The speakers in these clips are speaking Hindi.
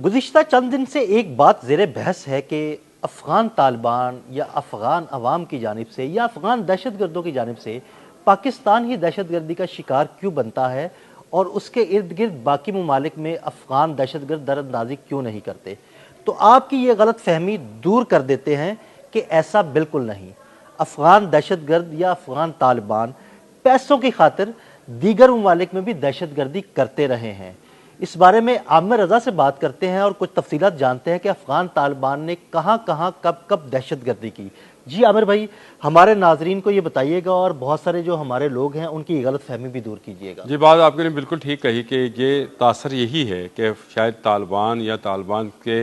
गुज़िश्ता चंद दिन से एक बात ज़ेरे बहस है कि अफ़गान तालिबान या अफ़गान अवाम की जानिब से या अफ़गान दहशतगर्दों की जानिब से पाकिस्तान ही दहशतगर्दी का शिकार क्यों बनता है और उसके इर्द गिर्द बाकी ममालिक में अफ़गान दहशतगर्द दरअंदाजी क्यों नहीं करते। तो आपकी ये गलत फहमी दूर कर देते हैं कि ऐसा बिल्कुल नहीं। अफ़गान दहशतगर्द या अफ़गान तालिबान पैसों की खातिर दीगर ममालिक में भी दहशतगर्दी करते रहे हैं। इस बारे में आमिर रज़ा से बात करते हैं और कुछ तफसीलात जानते हैं कि अफ़गान तालिबान ने कहाँ कहाँ कब कब दहशतगर्दी की। जी आमिर भाई, हमारे नाजरीन को ये बताइएगा और बहुत सारे जो हमारे लोग हैं उनकी गलत फहमी भी दूर कीजिएगा। जी, बात आपने बिल्कुल ठीक कही कि ये तासर यही है कि शायद तालिबान या तालिबान के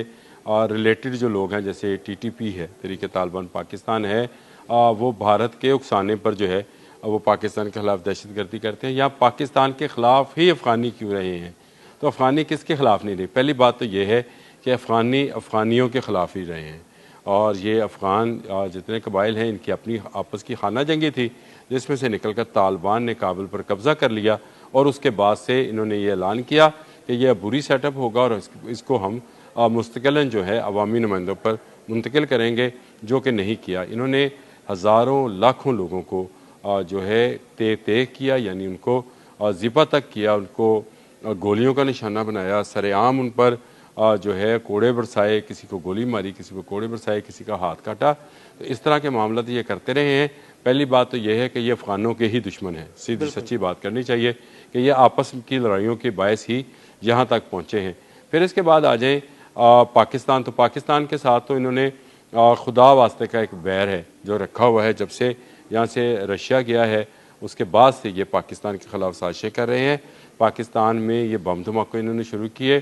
रिलेटेड जो लोग हैं, जैसे टीटीपी है, तहरीक तालिबान पाकिस्तान है, वो भारत के उकसाने पर जो है वो पाकिस्तान के ख़िलाफ़ दहशतगर्दी करते हैं या पाकिस्तान के ख़िलाफ़ ही अफ़गानी क्यों रहे हैं। तो अफ़गानी किसके ख़िलाफ़ नहीं रहे? पहली बात तो ये है कि अफ़गानी अफ़गानियों के ख़िलाफ़ ही रहे हैं और ये अफ़गान जितने कबाइल हैं इनकी अपनी आपस की खाना जंगी थी, जिसमें से निकलकर तालिबान ने काबुल पर कब्ज़ा कर लिया और उसके बाद से इन्होंने ये ऐलान किया कि यह बुरी सेटअप होगा और इसको हम मुस्तकिलन जो है अवामी नुमाइंदों पर मुंतकिल करेंगे, जो कि नहीं किया। इन्होंने हज़ारों लाखों लोगों को जो है ते किया, यानी उनको ज़िबा तक किया, उनको गोलियों का निशाना बनाया, सरेआम उन पर जो है कोड़े बरसाए, किसी को गोली मारी, किसी को कोड़े बरसाए, किसी का हाथ काटा। तो इस तरह के मामला तो ये करते रहे हैं। पहली बात तो ये है कि ये अफ़गानों के ही दुश्मन हैं, सीधी सच्ची बात करनी चाहिए कि ये आपस की लड़ाइयों के बायस ही यहाँ तक पहुँचे हैं। फिर इसके बाद आ जाएँ पाकिस्तान। तो पाकिस्तान के साथ तो इन्होंने खुदा वास्ते का एक बैर है जो रखा हुआ है। जब से यहाँ से रशिया गया है उसके बाद से ये पाकिस्तान के ख़िलाफ़ साजिशें कर रहे हैं। पाकिस्तान में ये बम धमाके इन्होंने शुरू किए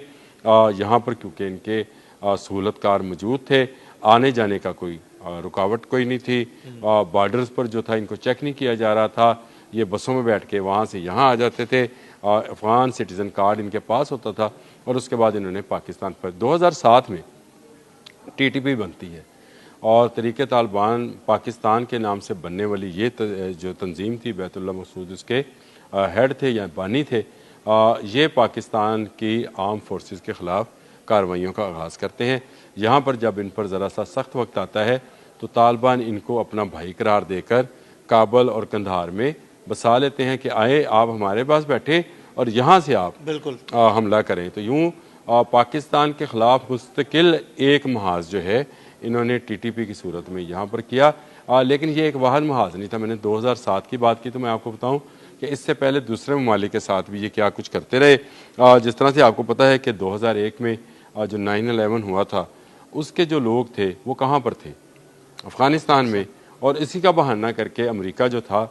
यहाँ पर, क्योंकि इनके सहूलतकार मौजूद थे, आने जाने का कोई रुकावट कोई नहीं थी। बॉर्डर्स पर जो था इनको चेक नहीं किया जा रहा था, ये बसों में बैठ के वहाँ से यहाँ आ जाते थे। अफ़गान सिटीज़न कार्ड इनके पास होता था और उसके बाद इन्होंने पाकिस्तान पर 2007 में टीटीपी बनती है और तहरीक तालिबान पाकिस्तान के नाम से बनने वाली ये जो तंजीम थी, बैतुल्ला मसूद उसके हेड थे या बानी थे। ये पाकिस्तान की आर्म फोर्सेस के ख़िलाफ़ कार्रवाइयों का आगाज़ करते हैं। यहाँ पर जब इन पर ज़रा सा सख्त वक्त आता है तो तालिबान इनको अपना भाई करार देकर काबुल और कंधार में बसा लेते हैं कि आए आप हमारे पास बैठे और यहाँ से आप बिल्कुल हमला करें। तो यूँ पाकिस्तान के ख़िलाफ़ मुस्तकिल एक महाज जो है इन्होंने टीटीपी की सूरत में यहाँ पर किया। लेकिन ये एक वाहद महाज नहीं था। मैंने 2007 की बात की, तो मैं आपको बताऊँ कि इससे पहले दूसरे ममालिक के साथ भी ये क्या कुछ करते रहे। जिस तरह से आपको पता है कि 2001 में जो 9/11 हुआ था उसके जो लोग थे वो कहाँ पर थे? अफ़गानिस्तान में। और इसी का बहाना करके अमेरिका जो था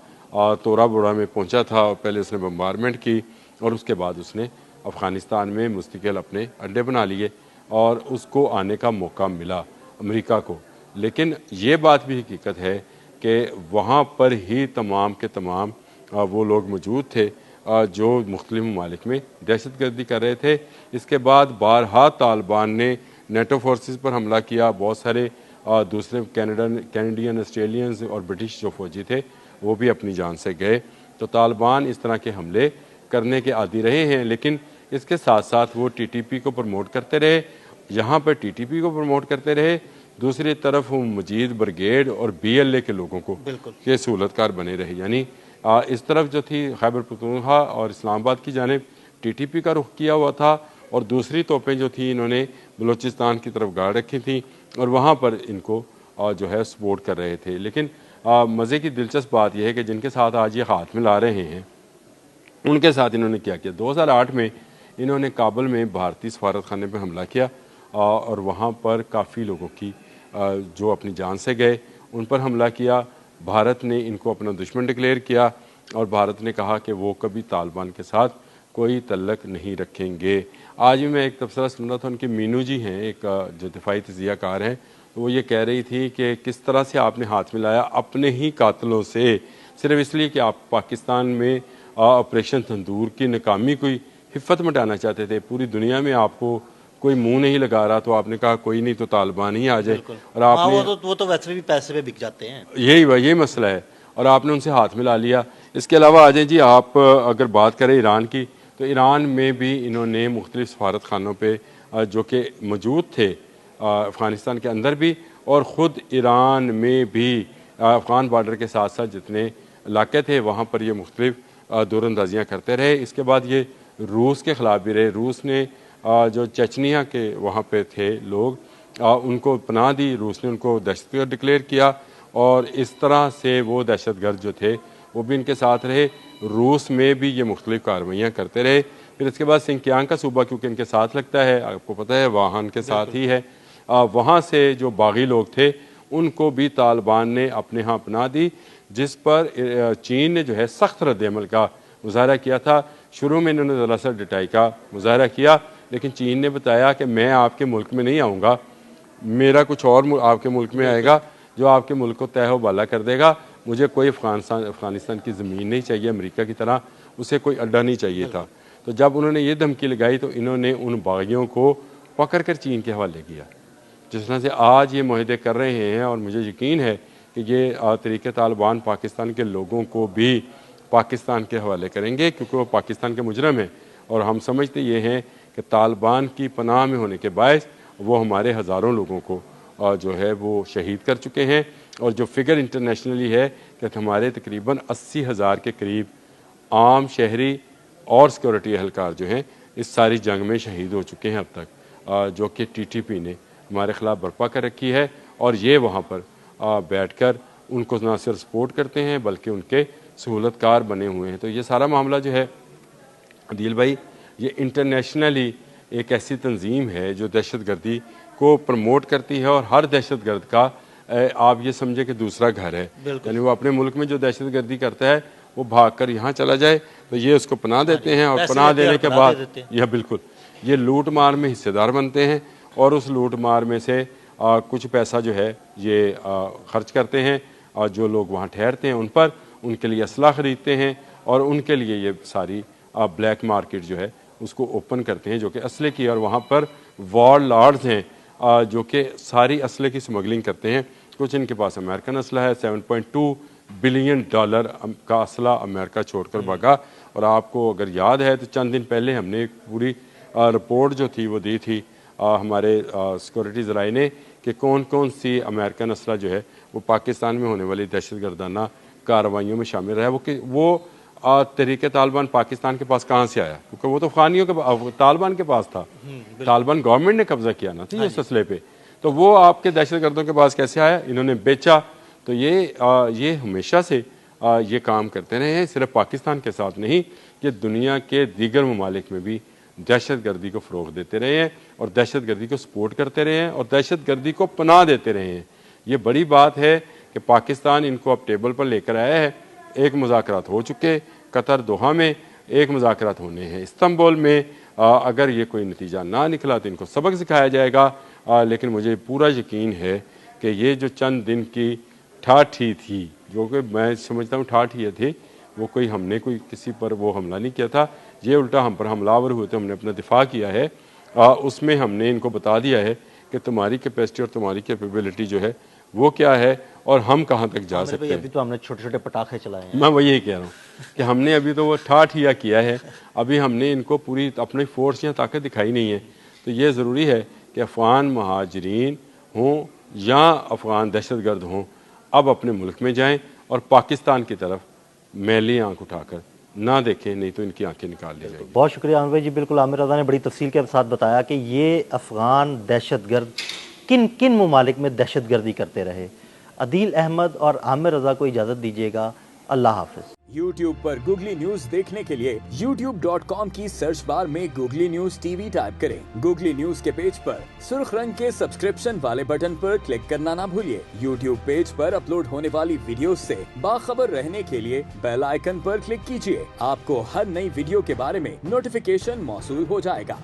तोरा बोरा में पहुँचा था और पहले उसने बम्बारमेंट की और उसके बाद उसने अफ़गानिस्तान में मुस्तकिल अपने अड्डे बना लिए और उसको आने का मौका मिला अमेरिका को। लेकिन ये बात भी हकीकत है कि वहाँ पर ही तमाम के तमाम वो लोग मौजूद थे जो मुख्तलिफ ममालिक में दहशतगर्दी कर रहे थे। इसके बाद बारहा तालिबान ने नेटो फोर्सेस पर हमला किया। बहुत सारे दूसरे कैनेडियन, ऑस्ट्रेलियंस और ब्रिटिश जो फौजी थे वो भी अपनी जान से गए। तो तालिबान इस तरह के हमले करने के आदी रहे हैं। लेकिन इसके साथ साथ वो टीटीपी को प्रमोट करते रहे, यहाँ पर टीटीपी को प्रमोट करते रहे, दूसरी तरफ वो मजीद ब्रिगेड और बीएलए के लोगों को के सहूलतकार बने रहे। यानी इस तरफ जो थी खैबर पख्तूनख्वा और इस्लामाबाद की जानिब टीटीपी का रुख किया हुआ था और दूसरी तोपें जो थी इन्होंने बलूचिस्तान की तरफ गाड़ रखी थी और वहाँ पर इनको जो है सपोर्ट कर रहे थे। लेकिन मज़े की दिलचस्प बात यह है कि जिनके साथ आज ये हाथ मिला रहे हैं उनके साथ इन्होंने क्या किया। 2008 में इन्होंने काबुल में भारतीय सफारत खाने पर हमला किया और वहाँ पर काफ़ी लोगों की जो अपनी जान से गए उन पर हमला किया। भारत ने इनको अपना दुश्मन डिक्लेयर किया और भारत ने कहा कि वो कभी तालिबान के साथ कोई तल्लक नहीं रखेंगे। आज भी मैं एक तबसरा सुन रहा था, उनके मीनू जी हैं, एक जो दिफाई तजिया कार हैं, तो वो ये कह रही थी कि किस तरह से आपने हाथ मिलाया अपने ही कातलों से, सिर्फ इसलिए कि आप पाकिस्तान में ऑपरेशन तंदूर की नाकामी कोई हिफ़्फ़त मटाना चाहते थे। पूरी दुनिया में आपको कोई मुंह नहीं लगा रहा तो आपने कहा कोई नहीं तो तालिबान ही आ जाए। और आपने वो तो वैसे भी पैसे पे बिक जाते हैं, यही मसला है और आपने उनसे हाथ मिला लिया। इसके अलावा आ जाए जी, आप अगर बात करें ईरान की, तो ईरान में भी इन्होंने मुख्तलिफ सफारत खानों पर जो कि मौजूद थे अफ़गानिस्तान के अंदर भी और ख़ुद ईरान में भी अफ़गान बॉर्डर के साथ साथ जितने इलाके थे वहाँ पर ये मुख्तलिफ दूरअंदाजियाँ करते रहे। इसके बाद ये रूस के ख़िलाफ़ भी रहे। रूस ने जो चेचनिया के वहाँ पे थे लोग उनको पनाह दी, रूस ने उनको दहशतगर्द डिक्लेयर किया और इस तरह से वो दहशतगर्द जो थे वो भी इनके साथ रहे। रूस में भी ये मुख्तलिफ कार्रवाइयाँ करते रहे। फिर इसके बाद सिंकियांग का सूबा क्योंकि इनके साथ लगता है, आपको पता है वाहन के साथ ही है, वहाँ से जो बागी लोग थे उनको भी तालिबान ने अपने यहाँ अपना दी, जिस पर चीन ने जो है सख्त रद्द-ए-अमल का मुजाहरा किया था। शुरू में इन्होंने ज़रा सा डिटाई का मुजाहरा किया, लेकिन चीन ने बताया कि मैं आपके मुल्क में नहीं आऊँगा, मेरा कुछ और आपके मुल्क में आएगा जो आपके मुल्क को तय बाला कर देगा। मुझे कोई अफ़गानिस्तान की ज़मीन नहीं चाहिए, अमेरिका की तरह उसे कोई अड्डा नहीं चाहिए था। तो जब उन्होंने ये धमकी लगाई तो इन्होंने उन बागियों को पकड़ कर चीन के हवाले किया। जिस तरह से आज ये मुआहदे कर रहे हैं और मुझे यकीन है कि ये तरीके तालिबान पाकिस्तान के लोगों को भी पाकिस्तान के हवाले करेंगे, क्योंकि वो पाकिस्तान के मुजरम हैं और हम समझते ये हैं कि तालिबान की पनाह में होने के बायस वो हमारे हज़ारों लोगों को जो है वो शहीद कर चुके हैं। और जो फिगर इंटरनेशनली है कि हमारे तकरीबन 80,000 के करीब आम शहरी और सिक्योरिटी एहलकार जो हैं इस सारी जंग में शहीद हो चुके हैं अब तक, जो कि टीटीपी ने हमारे ख़िलाफ़ बर्पा कर रखी है। और ये वहाँ पर बैठकर उनको ना सिर्फ सपोर्ट करते हैं बल्कि उनके सहूलतकार बने हुए हैं। तो ये सारा मामला जो है अदील भाई, ये इंटरनेशनली एक ऐसी तंजीम है जो दहशतगर्दी को प्रमोट करती है और हर दहशतगर्द का आप ये समझे कि दूसरा घर है। यानी वो अपने मुल्क में जो दहशतगर्दी करता है वो भाग कर यहाँ चला जाए तो ये उसको पनाह देते हैं और पनाह देने के बाद यह बिल्कुल ये लूट मार में हिस्सेदार बनते हैं और उस लूट मार में से कुछ पैसा जो है ये खर्च करते हैं और जो लोग वहाँ ठहरते हैं उन पर, उनके लिए असला ख़रीदते हैं और उनके लिए ये सारी ब्लैक मार्केट जो है उसको ओपन करते हैं जो कि असले की। और वहाँ पर वॉर लॉर्ड्स हैं जो कि सारी असले की स्मगलिंग करते हैं। कुछ इनके पास अमेरिकन असला है, $7.2 बिलियन का असला अमेरिका छोड़कर भागा। और आपको अगर याद है तो चंद दिन पहले हमने एक पूरी रिपोर्ट जो थी वो दी थी हमारे सिक्योरिटी ज़राए ने कि कौन कौन सी अमेरिकन असला जो है वो पाकिस्तान में होने वाली दहशतगर्दाना कार्रवाइयों में शामिल रहा है। वो तरीके तालिबान पाकिस्तान के पास कहाँ से आया, क्योंकि वो तो अफगानियों के तालिबान के पास था, तालिबान गवर्नमेंट ने कब्जा किया ना थी इस असले पे, तो वो आपके दहशतगर्दों के पास कैसे आया, इन्होंने बेचा। तो ये हमेशा से ये काम करते रहे हैं, सिर्फ पाकिस्तान के साथ नहीं, ये दुनिया के दीगर ममालिक में भी दहशतगर्दी को फ़रोग़ देते रहे हैं और दहशतगर्दी को सपोर्ट करते रहे हैं और दहशतगर्दी को पनाह देते रहे हैं। ये बड़ी बात है कि पाकिस्तान इनको अब टेबल पर लेकर आया है। एक मुज़ाकरात हो चुके, कतर दोहा में एक मुज़ाकरात होने हैं इस्तांबुल में। अगर ये कोई नतीजा ना निकला तो इनको सबक सिखाया जाएगा। लेकिन मुझे पूरा यकीन है कि ये जो चंद दिन की ठाठी थी, जो कि मैं समझता हूँ ठाठी थी, वो कोई हमने कोई किसी पर वो हमला नहीं किया था, ये उल्टा हम पर हमलावर हुए थे, हमने अपना दिफा किया है। उसमें हमने इनको बता दिया है कि तुम्हारी कैपेसिटी और तुम्हारी कैपेबिलिटी जो है वो क्या है और हम कहाँ तक जा सकते हैं। अभी तो हमने छोटे छोटे पटाखे चलाए हैं। मैं वही यही कह रहा हूँ कि हमने अभी तो वो ठाठिया किया है, अभी हमने इनको पूरी अपनी फोर्स या ताकत दिखाई नहीं है। तो ये ज़रूरी है कि अफ़गान महाजरीन हों या अफ़गान दहशतगर्द हों, अब अपने मुल्क में जाएं और पाकिस्तान की तरफ मैली आंख उठाकर ना देखें, नहीं तो इनकी आंखें निकाल ली जाएंगी। बहुत शुक्रिया आमिर भाई जी। बिल्कुल आमिर रज़ा ने बड़ी तफसील के साथ बताया कि ये अफ़गान दहशतगर्द किन किन ममालिक में दहशतगर्दी करते रहे। अदील अहमद और आमिर रज़ा को इजाज़त दीजिएगा। अल्लाह हाफ़िज़। YouTube पर गूगली न्यूज देखने के लिए youtube.com की सर्च बार में गूगली न्यूज टीवी टाइप करें। गूगली न्यूज के पेज पर सुर्ख रंग के सब्सक्रिप्शन वाले बटन पर क्लिक करना ना भूलिए। YouTube पेज पर अपलोड होने वाली वीडियोस से बाखबर रहने के लिए बेल आइकन पर क्लिक कीजिए। आपको हर नई वीडियो के बारे में नोटिफिकेशन मौसूल हो जाएगा।